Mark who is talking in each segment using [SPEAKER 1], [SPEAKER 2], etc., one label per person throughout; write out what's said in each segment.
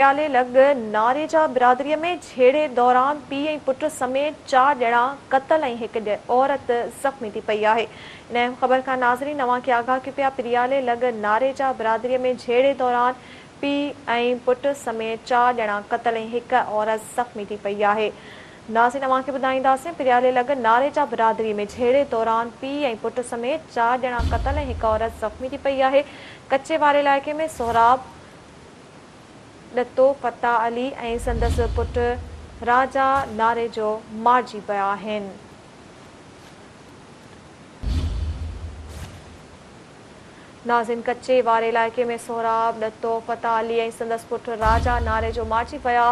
[SPEAKER 1] प्याले लग नारेजा बिरादरी में झेड़े दौरान पी ऐं पुट समेत 4 ॼणा क़तल ऐं हिक औरत ज़ख़्मी थी पई आहे। इन ख़बर का नाज़रीन नवां के आगाह की पिया प्याले लग नारेजा बिरादरी में झेड़े दौरान पी ऐं पुट समेत 4 ॼणा क़तल ऐं हिक औरत ज़ख़्मी थी पई आहे। नाज़रीन नवां के ॿुधाईंदासीं प्याले लग नारेजा बिरादरी में झेड़े दौरान पी ऐं पुट समेत 4 ॼणा क़तल ऐं हिक औरत ज़ख़्मी थी पई आहे। कच्चे वारे इलाइक़े में सोहराब लतो फता अली ऐं संदसि पुट राजा नारे जो मारिजी विया आहिनि। नाज़रीन कच्चे वारे इलाइक़े में सोहराब लतो फता अली ऐं संदसि पुट राजा नारे जो मारिजी विया।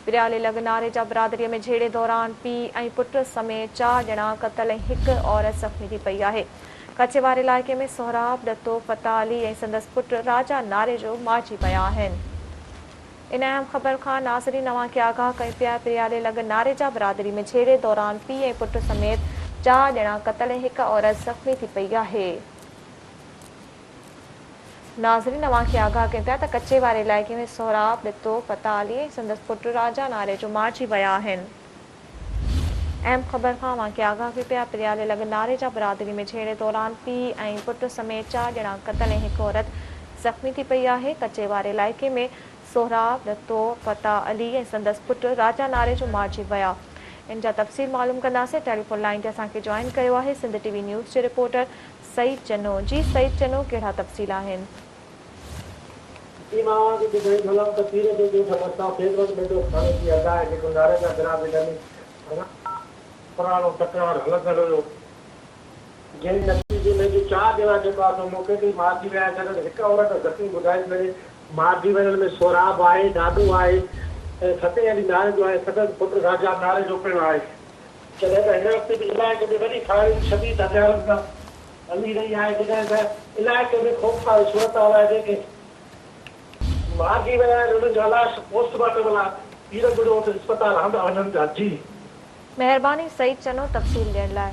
[SPEAKER 1] प्याले लग नारेजा बिरादरीअ में झेड़े दौरान पी ऐं पुट समेत 4 ॼणा क़तल ऐं हिक औरत ज़ख़्मी थी पई आहे। कच्चे वारे इलाइक़े में सोहराब लतो फता अली ऐं संदसि पुट राजा नारे जो मारिजी विया आहिनि। इन अहम ख़बर खां नाज़रीन नवां के आगाह कयूं पिया प्याले लग नारेजा बिरादरी में झेड़े दौरान पी ऐं पुट समेत 4 ॼणा क़तल ऐं हिक औरत ज़ख़्मी थी पई आहे। नाज़रीन नवां के आगाह कयूं पिया त कच्चे वारे इलाइक़े में सोहराब लतो फता अली ऐं संदसि पुट राजा नारे जो मारिजी विया आहिनि। अहम ख़बर खां नवां के आगाह कयूं पिया प्याले लग नारेजा बिरादरी में झेड़े दौरान पी ऐं पुट समेत 4 ॼणा क़तल ऐं हिक औरत ज़ख़्मी थी पई आहे। कच्चे वारे इलाइक़े में सोहराब लतो फता अली ऐं संदसि पुट राजा नारे जो मारिजी विया। इन जा तफ़सील मालूम कंदासीं। टेलीफोन लाइन ते असांखे जॉइन कयो आहे सिंध टीवी न्यूज़ जे रिपोर्टर सईद चनो। जी सईद चनो, कहिड़ा तफ़सील आहिनि?
[SPEAKER 2] मारजी वञण में सोहराब आहे, ॾाॾो आहे, फतेह अली नाले जो आहे, संदसि पुट राजा नाले जो पिणु आहे। जॾहिं त हिन वक़्तु बि इलाइक़े में वॾी फायरिंग शदीद हथियारनि सां हली रही आहे। जॾहिं त इलाइक़े में ख़ौफ़नाक सूरत आहे। जेके मारजी विया आहिनि उन्हनि जा लाश पोस्टमार्टम लाइ पीरगुड़ो इस्पताल हंधा वञनि था। जी
[SPEAKER 1] महिरबानी सईद चनो तफ़सील ॾियण लाइ।